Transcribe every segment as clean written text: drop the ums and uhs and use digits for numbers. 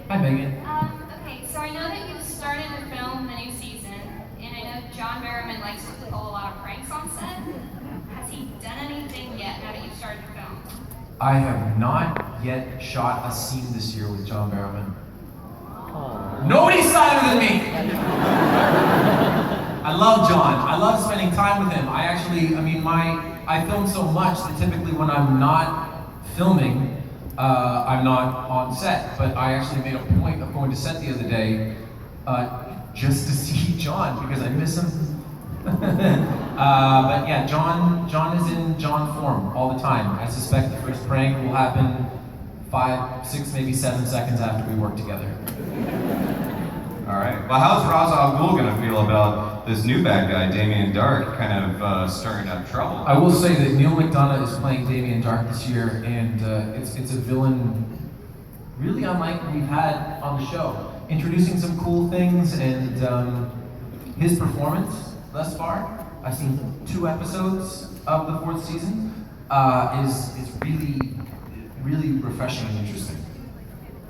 Hi, Megan. Okay, so I know that you've started to film the new season, and I know John Barrowman likes to pull a lot of pranks on set. Has he done anything yet now that you've started to film? I have not yet shot a scene this year with John Barrowman. Nobody's sadder than me! I love John. I love spending time with him. I film so much that typically when I'm not filming, I'm not on set. But I actually made a point of going to set the other day just to see John because I miss him. But yeah, John is in John form all the time. I suspect the first prank will happen 5, 6, maybe 7 seconds after we work together. All right. Well, how's Ra's al Ghul gonna feel about this new bad guy, Damien Dark, kind of stirring up trouble? I will say that Neil McDonough is playing Damien Dark this year, and it's a villain really unlike we've had on the show. Introducing some cool things, and his performance thus far, I've seen 2 episodes of the 4th season, is really refreshing and interesting.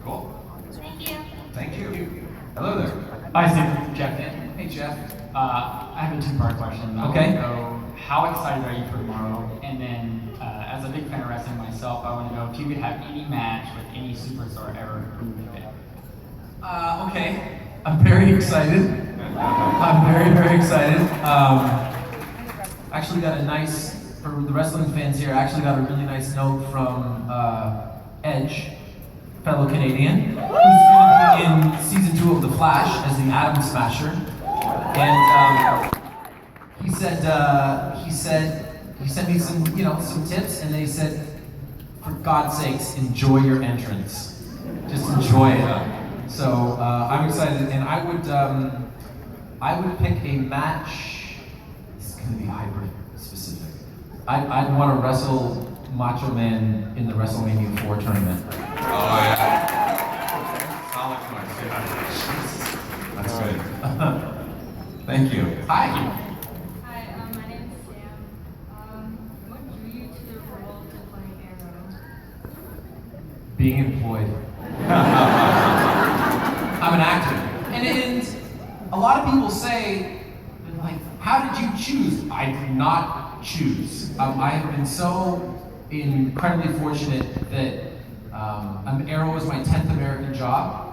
Cool. Thank you. Thank you. Hello there. Hi, Steve. Jeff. Hey, Jeff. I have a 2-part question. Okay. I want to know, how excited are you for tomorrow? And then, as a big fan of wrestling myself, I want to know if you could have any match with any superstar ever, who would it be? Okay. I'm very excited. I'm very excited. Actually got a nice, for the wrestling fans here, I actually got a really nice note from Edge, fellow Canadian, who's going to be in season 2 of The Flash as the Atom Smasher. And he sent me some tips, and they said, for God's sakes, enjoy your entrance. Just enjoy it. So I'm excited, and I would pick a match. It's going to be hybrid specific. I'd want to wrestle Macho Man in the WrestleMania 4 tournament. Oh yeah. Solid choice. Yeah. That's good. Thank you. Hi. Hi, my name is Sam. What drew you to the role to play Arrow? Being employed. I'm an actor. And a lot of people say, like, how did you choose? I did not choose. I have been so incredibly fortunate that Arrow was my 10th American job,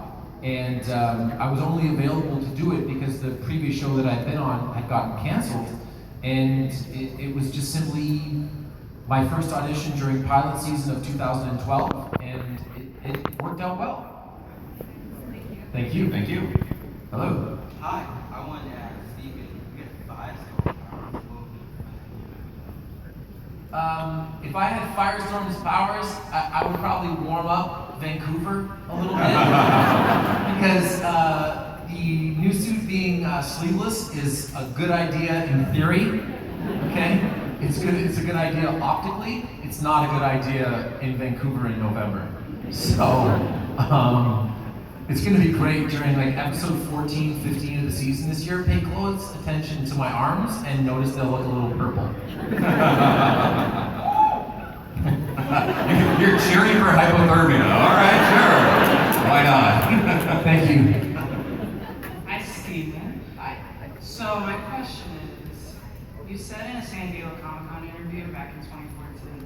and I was only available to do it because the previous show that I'd been on had gotten canceled, and it was just simply my first audition during pilot season of 2012, and it worked out well. Thank you. Thank you. Hello. Hi, I wanted to ask Stephen, you get 5 stars. If I had Firestorm's powers, I would probably warm up Vancouver a little bit because the new suit being sleeveless is a good idea in theory. Okay, it's good. It's a good idea optically. It's not a good idea in Vancouver in November. So it's going to be great during like episode 14, 15 of the season this year. Pay close attention to my arms and notice they'll look a little purple. You're cheering for hypothermia. All right, sure. Why not? Thank you. Hi, Stephen. Hi. So my question is, you said in a San Diego Comic-Con interview back in 2014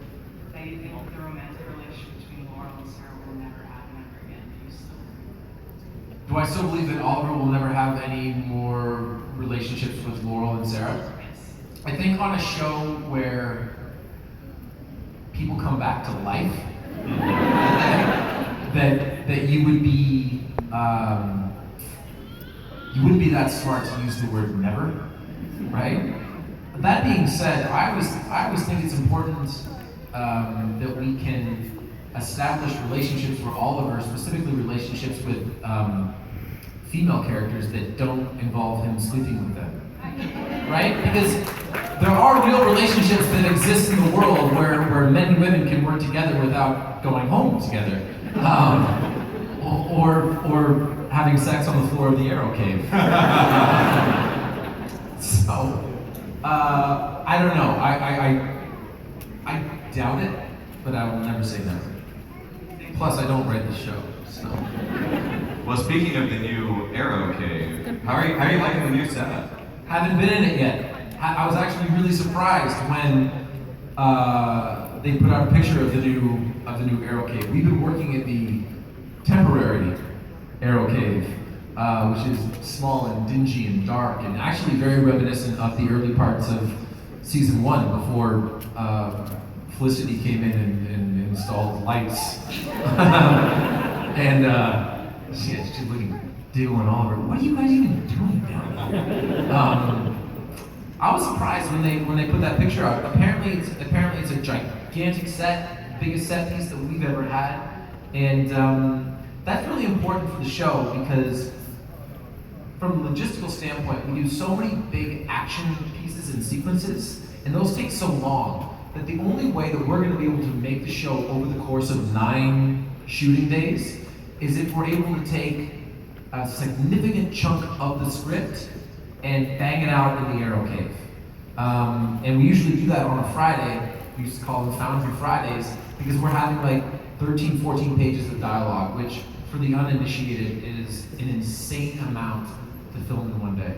that you think the romantic relationship between Laurel and Sarah will never happen ever again. Do you still believe Do I still believe that Oliver will never have any more relationships with Laurel and Sarah? that? Yes. I think on a show where people come back to life, that you would be you wouldn't be that smart to use the word never, right? But that being said, I always think it's important that we can establish relationships for Oliver, specifically relationships with female characters that don't involve him sleeping with them. Right? Because there are real relationships that exist in the world where men and women can work together without going home together. Or having sex on the floor of the Arrow Cave. So, I don't know. I doubt it, but I will never say never. Plus, I don't write the show, so. Well, speaking of the new Arrow Cave, how are you liking the new setup? Haven't been in it yet. I was actually really surprised when they put out a picture of the new Arrow Cave. We've been working at the temporary Arrow Cave, which is small and dingy and dark, and actually very reminiscent of the early parts of season 1 before Felicity came in and installed lights. And she's looking, Dale and Oliver, what are you guys even doing down there? I was surprised when they put that picture out. Apparently it's a gigantic set, biggest set piece that we've ever had, and that's really important for the show because from a logistical standpoint, we do so many big action pieces and sequences, and those take so long that the only way that we're going to be able to make the show over the course of 9 shooting days is if we're able to take a significant chunk of the script and bang it out in the Arrow Cave. And we usually do that on a Friday. We used to call them Foundry Fridays because we're having like 13, 14 pages of dialogue, which for the uninitiated is an insane amount to film in one day.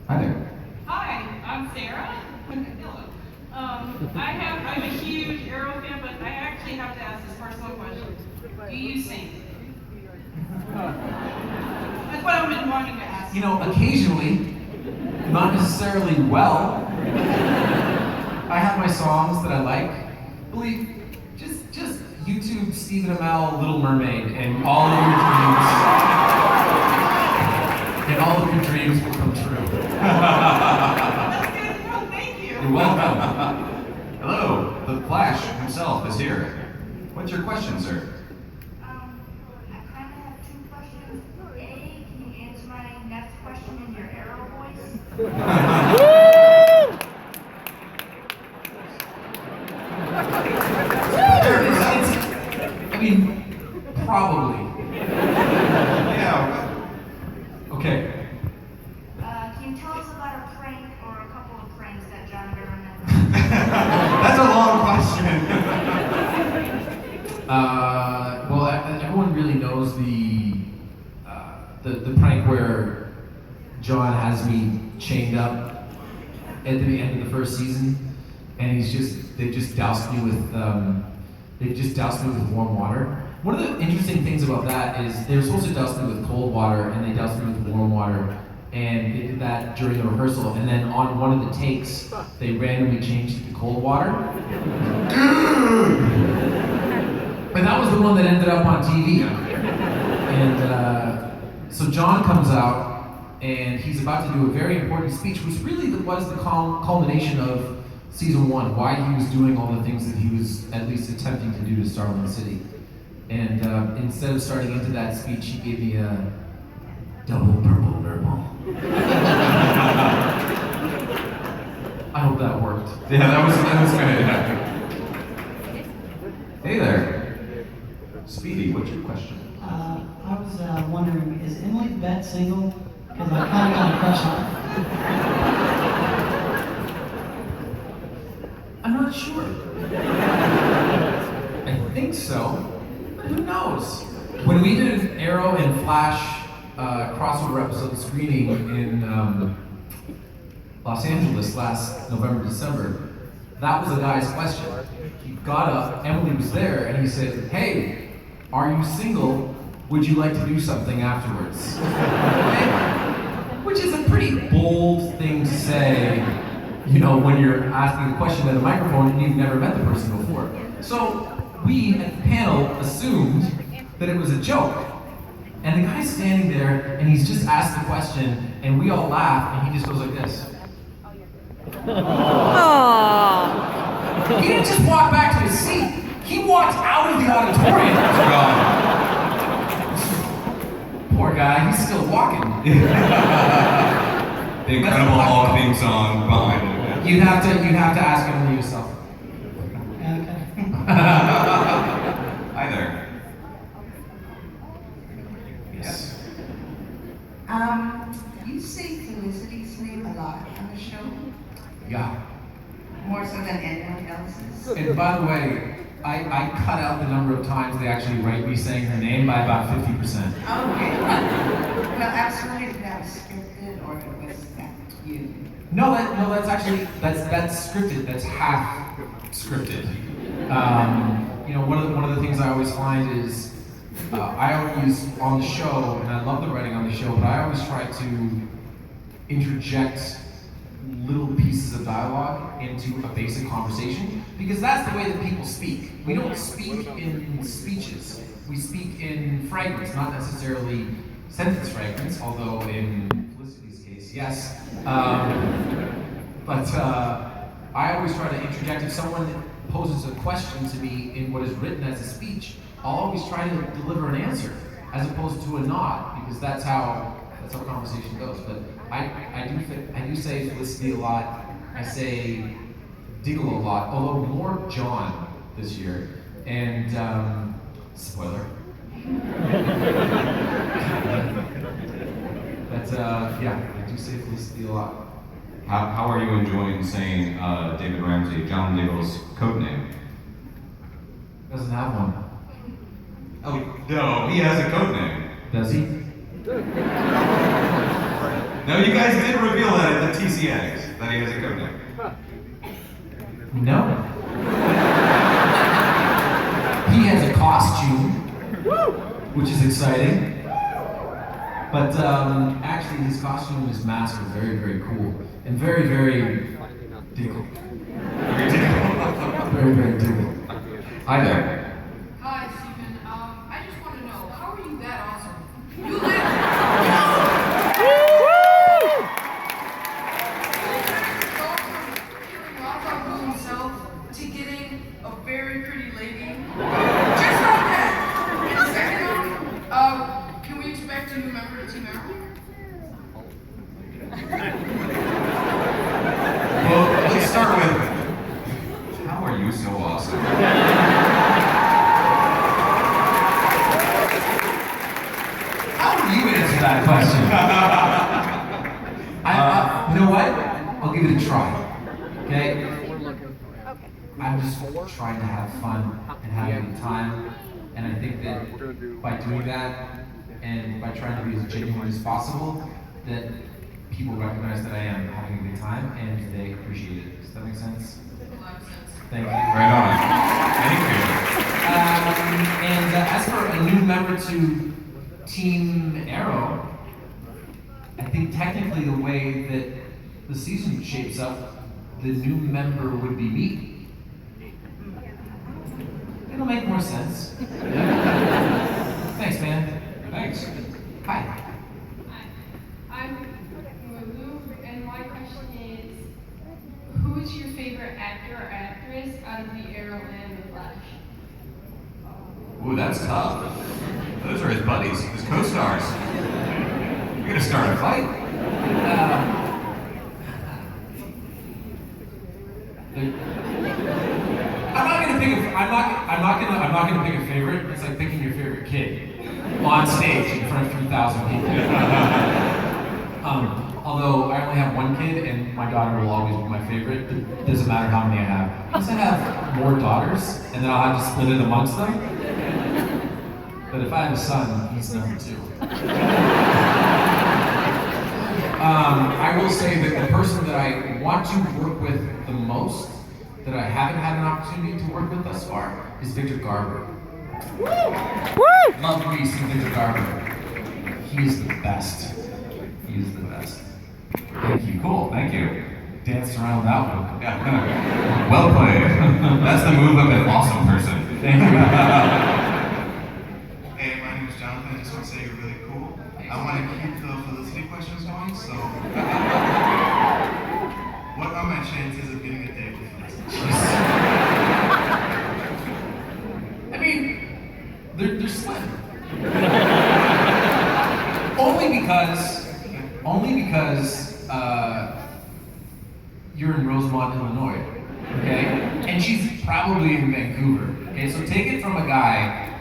Hi there. Hi, I'm Sarah. Hello. I'm a huge Arrow fan, but I actually have to ask this personal question. Do you sing? That's what I've been wanting to ask. You know, occasionally, not necessarily well. I have my songs that I like. Believe, just YouTube Stephen Amell, Little Mermaid, and all of your dreams will come true. That's good to know. Thank you. You're welcome. Hello, the Flash himself is here. What's your question, sir? I kind of have 2 questions. A, can you answer my next question in your Arrow voice? I mean, probably. Yeah. Okay. Can you tell us about a prank or a couple of pranks that John Barrowman That's a long question. Well, everyone really knows the prank where John has me chained up at the end of the first season, and they've just doused me with warm water. One of the interesting things about that is they were supposed to douse me with cold water, and they doused me with warm water, and they did that during the rehearsal, and then on one of the takes, they randomly changed it to cold water. And that was the one that ended up on TV. And so John comes out, and he's about to do a very important speech, which really was the culmination of season 1, why he was doing all the things that he was at least attempting to do to Starling City. And instead of starting into that speech, he gave me a double purple nurple. I hope that worked. Yeah, that was good. Hey there. Speedy, what's your question? I was wondering, is Emily Bett single? Because I kind of got a crush on her. I'm not sure. I think so, but who knows? When we did an Arrow and Flash crossover episode screening in Los Angeles last November, December, that was a guy's question. He got up, Emily was there, and he said, "Hey, are you single? Would you like to do something afterwards?" Which is a pretty bold thing to say, you know, when you're asking a question at a microphone and you've never met the person before. So we at the panel assumed that it was a joke. And the guy's standing there and he's just asked the question and we all laugh and he just goes like this. He didn't just walk back to his seat. He walked out of the auditorium. Poor guy, he's still walking. The Incredible Hulk theme song behind it. You'd have to ask him yourself. Okay. Hi there. Yes. You say Felicity's name a lot on the show, Yeah. more so than anyone else's. And by the way, I cut out the number of times they actually write me saying her name by about 50%. Okay. Well, I was wondering if that was scripted or if it was that you. No, that's actually that's scripted. That's half scripted. One of the things I always find is I always on the show, and I love the writing on the show, but I always try to interject little pieces of dialogue into a basic conversation because that's the way that people speak. We don't speak in speeches. We speak in fragments, not necessarily sentence fragments, although in Felicity's case, yes. But I always try to interject. If someone poses a question to me in what is written as a speech, I'll always try to deliver an answer as opposed to a nod because that's how conversation goes. But I do say Felicity a lot. I say Diggle a lot, although more John this year. And spoiler. But yeah, I do say Felicity a lot. How are you enjoying saying David Ramsey, John Diggle's code name? Doesn't have one. Oh, no, he has a code name. Does he? No, you guys did reveal that at the TCX, that he has a code name. No. He has a costume, which is exciting. But actually, his costume and his mask are very, very cool. And very, very Diggle. Very, very Diggle. Hi there. Hi, Stephen. I just want to know, how are you that awesome? You live himself to getting a very pretty lady. Just like that. And second, can we expect a new member of Team Arrow? Well, let's start with, how are you so awesome? How do you answer that question? You know what? I'll give it a try. Okay? I'm just trying to have fun and have a good time. And I think that by doing that and by trying to be as genuine as possible, that people recognize that I am having a good time and they appreciate it. Does that make sense? Thank you. Right on. Thank you. And as for a new member to Team Arrow, I think technically the way that the season shapes up, the new member would be me. It'll make more sense. Thanks, man. Thanks. Hi. Hi, I'm Lulu, and my question is, who is your favorite actor or actress out of the Arrow and the Flash? Ooh, that's tough. Those are his buddies, his co-stars. You're gonna start a fight. I'm not gonna pick a favorite. It's like picking your favorite kid on stage in front of 3,000 people. Although I only have one kid and my daughter will always be my favorite. It doesn't matter how many I have. Unless I have more daughters and then I'll have to split it amongst them. But if I have a son, he's number 2. I will say that the person that I want to work with the most, that I haven't had an opportunity to work with thus far, is Victor Garber. Love me some Victor Garber. He is the best. He is the best. Thank you. Cool, thank you. Danced around that one. Yeah. Well played. That's the move of an awesome person. Thank you. Hey, my name is Jonathan. I just want to say you're really cool. I want to keep the Felicity questions going, so what are my chances of getting a date with Felicity? I mean, they're slim. Only because you're in Rosemont, Illinois, okay? And she's probably in Vancouver, okay? So take it from a guy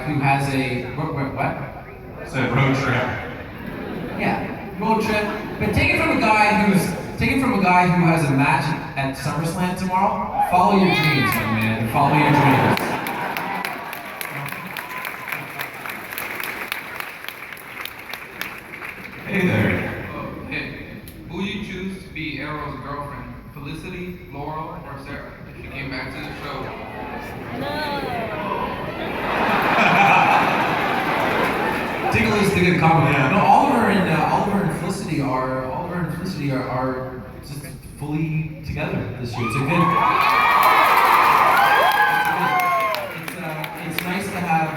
who has a what? It's a road trip. Yeah, road trip. But take it from a guy who's Take it from a guy who has a match at SummerSlam tomorrow. Follow your dreams, young man. Follow your dreams. Hey there. Hey, who would you choose to be Arrow's girlfriend? Felicity, Laurel, or Sarah? If she came back to the show. Take a listen to good comment. No, Oliver and Felicity are just fully together this year. It's a good. It's nice to have.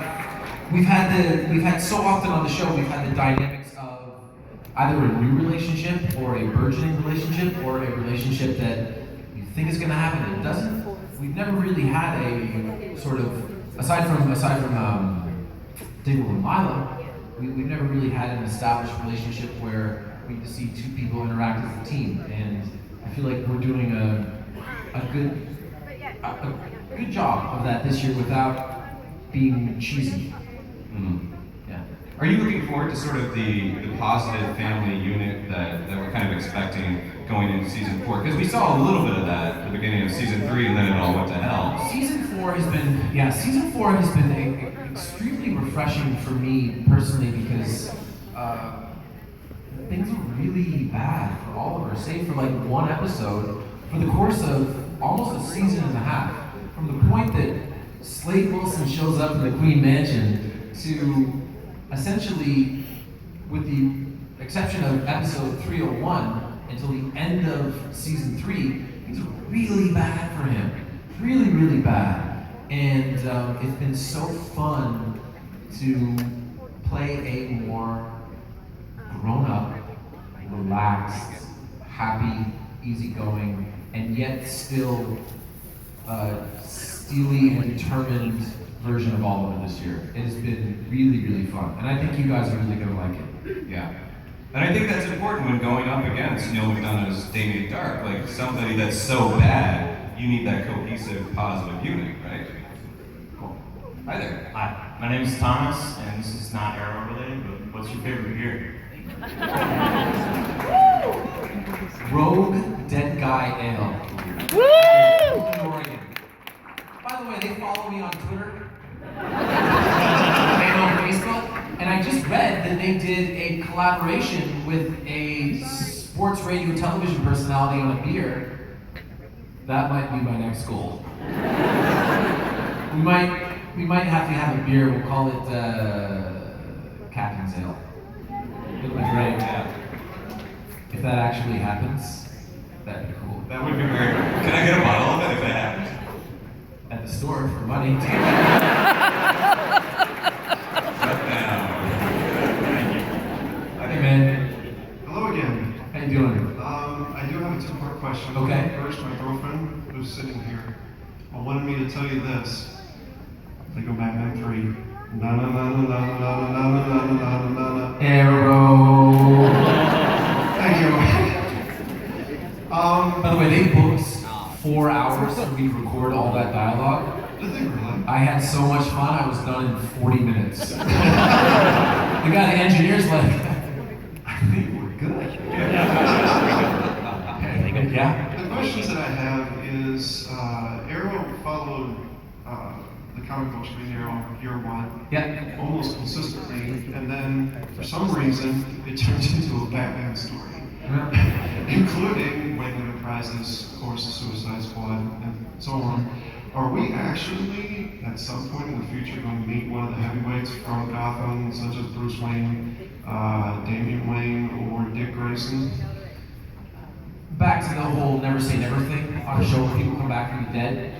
We've had so often on the show. We've had the dynamics of either a new relationship or a burgeoning relationship or a relationship that you think is going to happen and it doesn't. We've never really had a sort of aside from Diggle and Milo. We've never really had an established relationship where we can see two people interact as a team, and I feel like we're doing a good job of that this year without being cheesy. Mm-hmm. Yeah. Are you looking forward to sort of the positive family unit that we're kind of expecting going into season 4? Because we saw a little bit of that at the beginning of season 3, and then it all went to hell. Season 4 has been extremely refreshing for me personally because things were really bad for Oliver, save for like one episode for the course of almost a season and a half. From the point that Slade Wilson shows up in the Queen Mansion to essentially, with the exception of episode 301, until the end of season 3, things were really bad for him. Really, really bad. And it's been so fun to play a more grown-up, relaxed, happy, easygoing, and yet still steely and determined version of Oliver this year. It has been really, really fun. And I think you guys are really going to like it. Yeah. And I think that's important when going up against Neil McDonough's Damien Dark. Like, somebody that's so bad, you need that cohesive, positive unit, right? Cool. Hi there. Hi, my name is Thomas, and this is not Arrow related, but what's your favorite beer? Rogue Dead Guy Ale. Woo! Oregon. By the way, they follow me on Twitter and on Facebook, and I just read that they did a collaboration with a sports radio television personality on a beer. That might be my next goal. We might have to have a beer. We'll call it Captain's Ale. It'll be great. Yeah. If that actually happens, that'd be cool. That would be great. Can I get a bottle of it if it happens? At the store for money. Shut down. Hey man. Hello again. How you doing? I do have a two-part question. Okay. First, my girlfriend who's sitting here wanted me to tell you this. They go Batman 3. Na na na na na na na na na na na na. Arrow. Thank you. By the way, they booked 4 hours for me to record all that dialogue. Did they really? I had so much fun, I was done in 40 minutes. The guy, the engineer's like, I think we're good. Yeah. The questions that I have is, Arrow followed the comic books being Arrow year one, yeah, almost consistently, and then for some reason it turns into a Batman story, including Wayne Enterprises, of course, the Suicide Squad, and so on. Are we actually, at some point in the future, going to meet one of the heavyweights from Gotham, such as Bruce Wayne, Damian Wayne, or Dick Grayson? Back to the whole never say never thing on a show where people come back from the dead.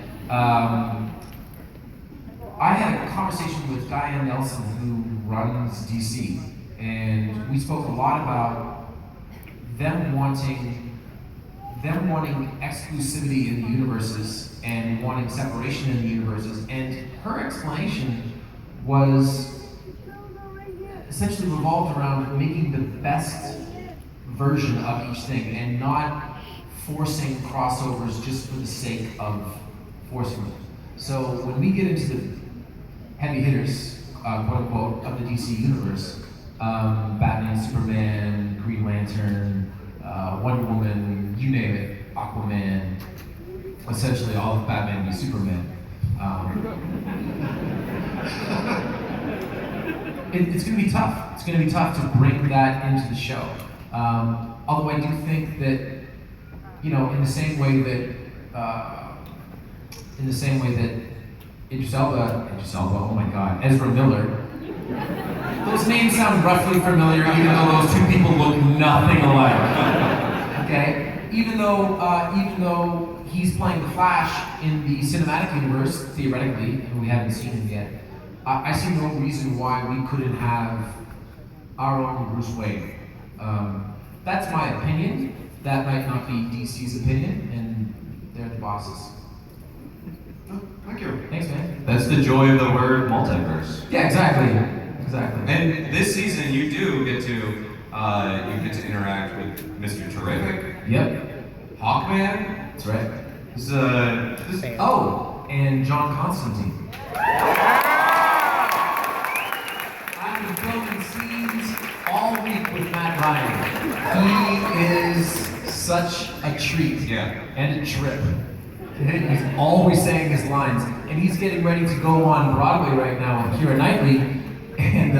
I had a conversation with Diane Nelson, who runs DC, and we spoke a lot about them wanting exclusivity in the universes and wanting separation in the universes. And her explanation was essentially revolved around making the best version of each thing and not forcing crossovers just for the sake of forcing them. So when we get into the heavy hitters, quote unquote, of the DC universe, Batman, Superman, Green Lantern, Wonder Woman, you name it, Aquaman, essentially all of Batman v Superman. It's going to be tough. It's going to be tough to bring that into the show. Although I do think that, you know, in the same way that Idris Elba, oh my God, Ezra Miller. Those names sound roughly familiar, even though those two people look nothing alike. Okay, even though he's playing the Flash in the cinematic universe, theoretically, and we haven't seen him yet, I see no reason why we couldn't have our own Bruce Wayne. That's my opinion. That might not be DC's opinion, and they're the bosses. Thank you. Thanks, man. That's the joy of the word multiverse. Yeah, exactly. And this season, you do get to interact with Mr. Terrific. Yep. Hawkman. That's right. Oh, and John Constantine. I've been filming scenes all week with Matt Ryan. He is such a treat. Yeah. And a trip. He's always saying his lines, and he's getting ready to go on Broadway right now with Keira Knightley, and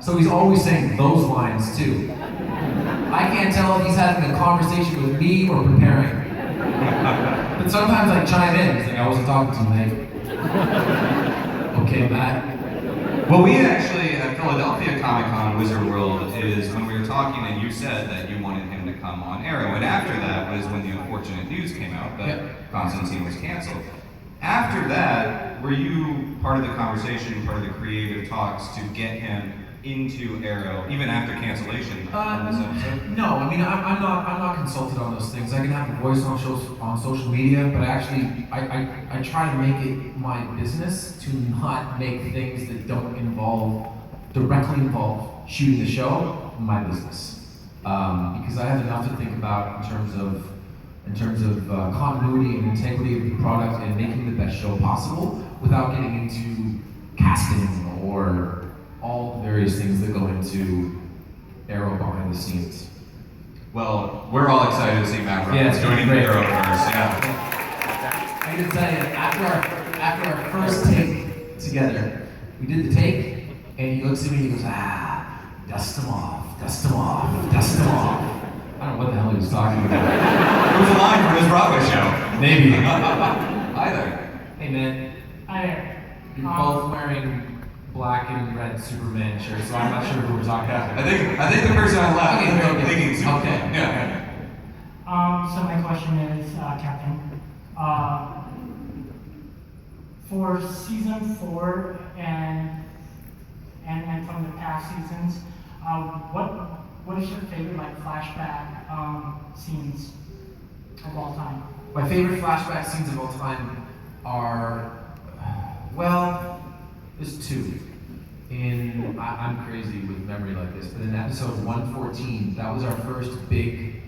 so he's always saying those lines too. I can't tell if he's having a conversation with me or preparing. But sometimes I chime in. He's like, I wasn't talking to you, mate. Okay, Matt. Well, we actually, at Philadelphia Comic-Con Wizard World, is when we were talking and you said that you wanted him to come on Arrow, and after that was when the unfortunate news came out that Constantine was canceled. After that, were you part of the conversation, part of the creative talks to get him into Arrow, even after cancellation on this episode? No, I mean I'm not consulted on those things. I can have a voice on social media, but I try to make it my business to not make things that don't directly involve shooting the show my business, because I have enough to think about in terms of continuity and integrity of the product and making the best show possible without getting into casting or all the various things that go into Arrow behind the scenes. Well, we're all excited to see Matt Ryan Yeah, it's joining great. Arrowverse. Yeah. I gotta tell you, after our first take together, we did the take, and he looks at me and he goes, dust them off, dust them off, dust them off. I don't know what the hell he was talking about. It was a line from his Broadway show. Maybe. Hi there. Hey man. Hi there. You're both wearing black and red Superman shirts, so I'm not sure who we're talking about. I think the person on left is thinking Superman. Okay. Yeah. So my question is, Captain, for season 4 and from the past seasons, what is your favorite flashback scenes of all time? My favorite flashback scenes of all time are, well, there's two. I'm crazy with memory like this, but in episode 114, that was our first big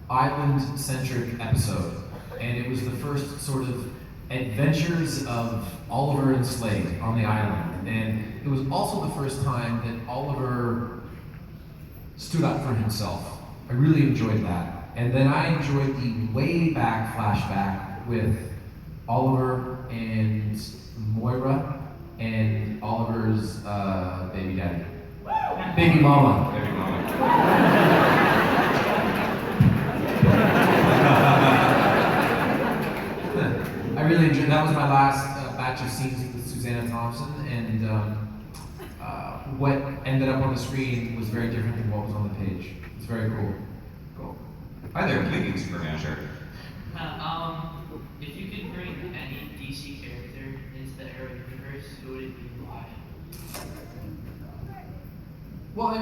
island-centric episode, and it was the first sort of adventures of Oliver and Slade on the island, and it was also the first time that Oliver stood up for himself. I really enjoyed that, and then I enjoyed the way back flashback with Oliver and Moira and Oliver's baby daddy. Baby mama. Baby mama. I really enjoyed, that was my last batch of scenes with Susanna Thompson, and what ended up on the screen was very different than what was on the page. It's very cool. Cool. Hi there, Thinking Superman shirt. If you could bring any DC character into the Arrow universe, who would it be and why? Well, it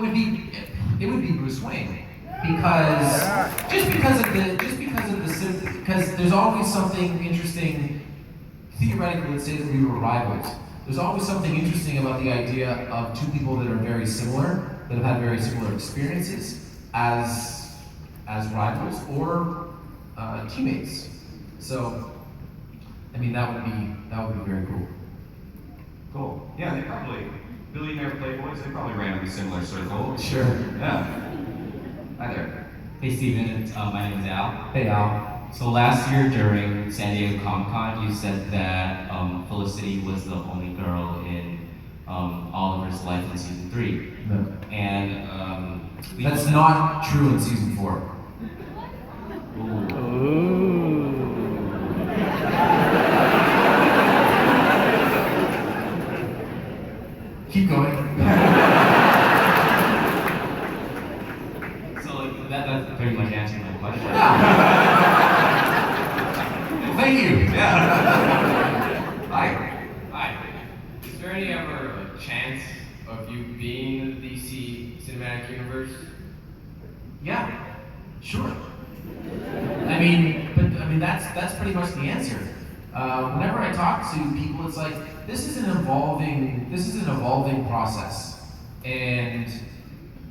would be Bruce Wayne, because there's always something interesting. Theoretically, let's say that we were rivals. There's always something interesting about the idea of two people that are very similar, that have had very similar experiences as rivals or teammates. So, I mean, that would be very cool. Cool. Yeah, they probably, billionaire playboys, they probably ran in a similar circle. Sure. Yeah. Hi there. Hey Steven, my name is Al. Hey Al. So last year during San Diego Comic-Con, you said that Felicity was the only girl in Oliver's life in season 3. No. And That's not true in season 4. Keep going. So that's pretty much answering my question. Thank you. Yeah. Hi. Is there any ever a chance of you being in the DC cinematic universe? Yeah. Sure. I mean, that's pretty much the answer. Whenever I talk to people, it's like this is an evolving process, and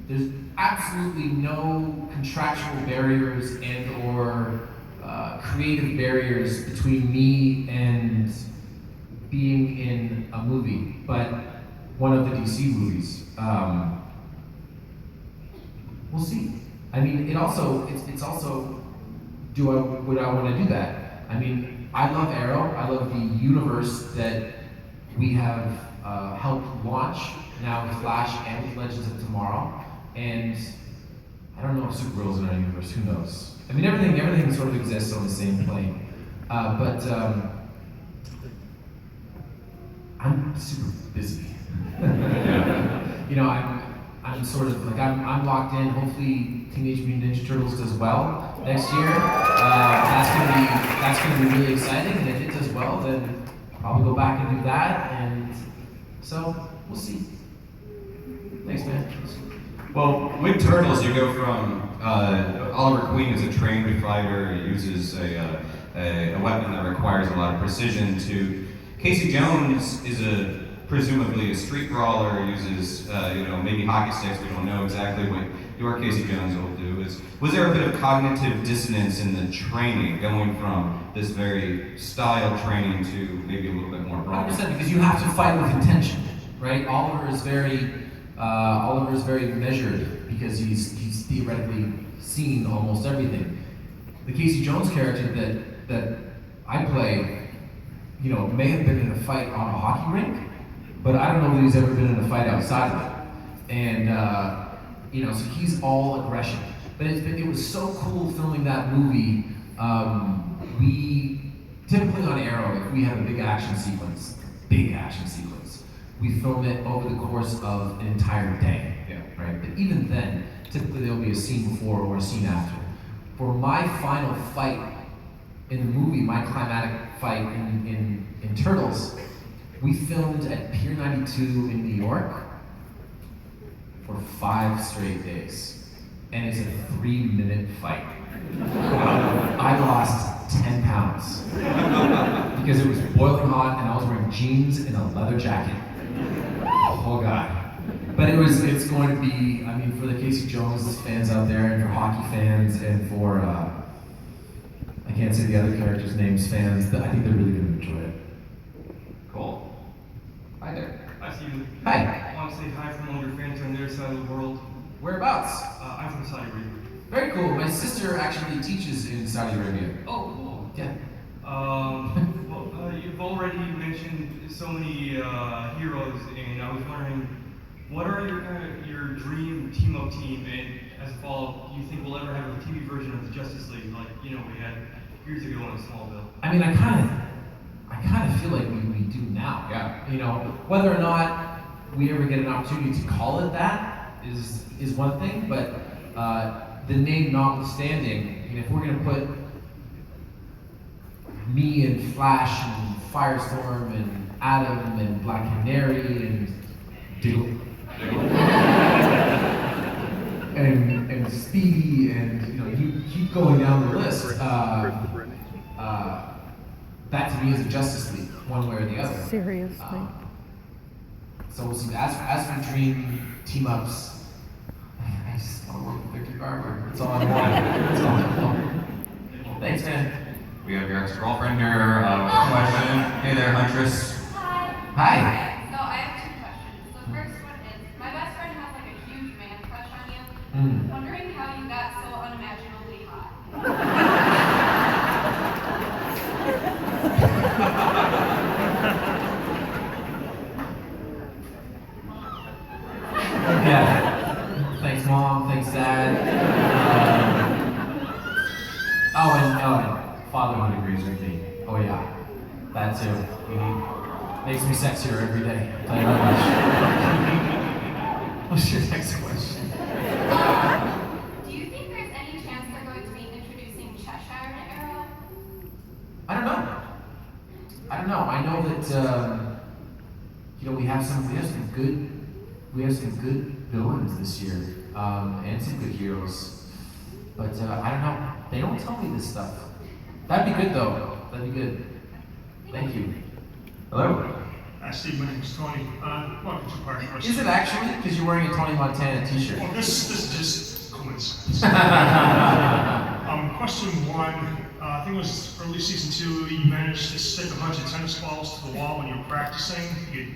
there's absolutely no contractual barriers and/or creative barriers between me and being in a movie, but one of the DC movies. We'll see. I mean, it's also, would I want to do that? I mean, I love Arrow. I love the universe that we have helped launch now with Flash and with Legends of Tomorrow. And I don't know if Supergirl's in our universe. Who knows? I mean, everything sort of exists on the same plane. But I'm super busy. You know, I'm sort of like I'm locked in. Hopefully, Teenage Mutant Ninja Turtles does well next year. That's gonna be really exciting. And if it does well, then I'll probably go back and do that. And so we'll see. Thanks, man. Well, with Turtles, you go from Oliver Queen is a trained fighter, he uses a weapon that requires a lot of precision, to Casey Jones is presumably a street brawler, uses maybe hockey sticks. We don't know exactly what your Casey Jones will do. Was there a bit of cognitive dissonance in the training, going from this very style training to maybe a little bit more brawl? 100%, because you have to fight with intention, right? Oliver is very measured because he's theoretically seen almost everything. The Casey Jones character that I play, may have been in a fight on a hockey rink, but I don't know that he's ever been in a fight outside of it. And so he's all aggression. But it was so cool filming that movie. We typically on Arrow, if we have a big action sequence, we film it over the course of an entire day, right? But even then, typically there'll be a scene before or a scene after. For my final fight in the movie, my climatic fight in Turtles, we filmed at Pier 92 in New York for 5 straight days. And it's a 3-minute fight. I lost 10 pounds because it was boiling hot and I was wearing jeans and a leather jacket. Oh God. But it's going to be, for the Casey Jones fans out there and for hockey fans and for, I can't say the other characters' names, fans, I think they're really going to enjoy it. Cool. Hi there. Hi, Steven. Hi. I want to say hi from all your fans on their side of the world. Whereabouts? I'm from Saudi Arabia. Very cool. My sister actually teaches in Saudi Arabia. Oh, cool. Yeah. You've already mentioned so many heroes, and I was wondering, what are your dream team-up team? And as a follow-up, do you think we'll ever have a TV version of the Justice League, like we had years ago in Smallville? I kind of feel like we do now. Yeah. Whether or not we ever get an opportunity to call it that is one thing, but the name notwithstanding, if we're gonna put me and Flash and Firestorm and Atom and Black Canary and Diggle and Speedy and you keep going down the list. That to me is a Justice League, one way or the other. Seriously. So we'll see. As for dream team ups, I just want to work with Victor Garber. That's all I want. Thanks, man. We have your ex-girlfriend here with a question. Hey there, Huntress. Hi. So I have 2 questions. The first one is, my best friend has a huge man crush on you. Wondering how you got so unimaginable that too. Makes me sexier every day. I'll tell you that much. What's your next question? Do you think there's any chance they're going to be introducing Cheshire to Arrow? I don't know. I know that we have some good villains this year, and some good heroes. But I don't know. They don't tell me this stuff. That'd be good though. That'd be good. Thank you. Hello. Steve, my name is Tony. Welcome to Party Question. Is it actually? Because you're wearing a Tony Montana t-shirt. Well, this is just coincidence. Question one, I think it was early season 2, you managed to stick a bunch of tennis balls to the wall when you were practicing. You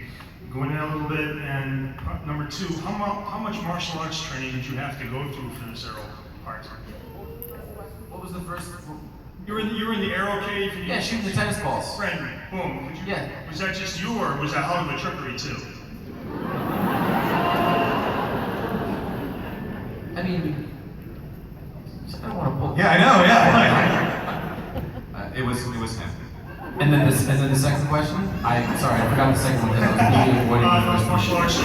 go in there a little bit. And number 2, how much martial arts training did you have to go through for this arrow part? What was the first? You were in the arrow cave. And yeah, shooting the tennis balls. Right. Boom. Yeah. Was that just you, or was that hell of a trickery too? I mean, I don't want to pull. Yeah, I know. Yeah. It was him. And then the second question. Sorry, I forgot the second one. What did you first martial arts.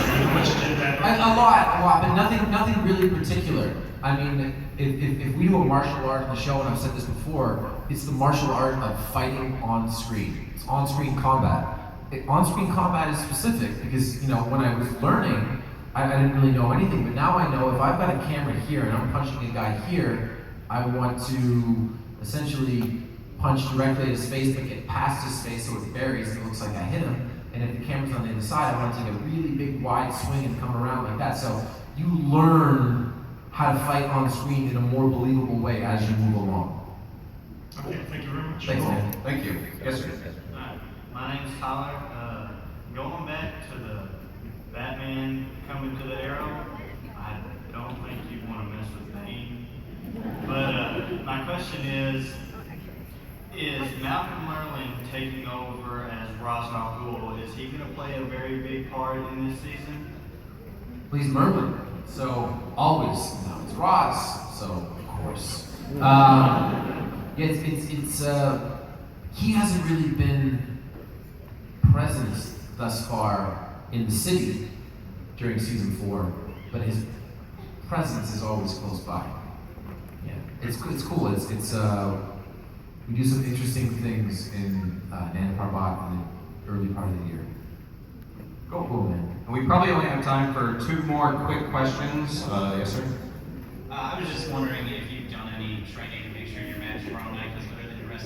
A lot, but nothing really particular. I mean, if we do a martial art in the show, and I've said this before, it's the martial art of fighting on screen. It's on-screen combat. On-screen combat is specific because, when I was learning, I didn't really know anything, but now I know if I've got a camera here and I'm punching a guy here, I want to essentially punch directly at his face, but get past his face so it buries and it looks like I hit him. And if the camera's on the other side, I want to take a really big wide swing and come around like that. So you learn how to fight on screen in a more believable way as you move along. Okay, thank you very much. Thanks, man. Thank you. Yes, sir. My name's Tyler. Going back to the Batman coming to the Arrow, I don't think you want to mess with Bane. But my question is Malcolm Merlin taking over as Ra's al Ghul, is he going to play a very big part in this season? Well, he's Merlin, so always, it's Roz, so of course. He hasn't really been present thus far in the city during season 4, but his presence is always close by. Yeah, it's cool. We do some interesting things in Nana Parbat in the early part of the year. Cool, man. And we probably only have time for 2 more quick questions. Yes, sir. I was just wondering if you've done any training to make sure you're matched tomorrow night, because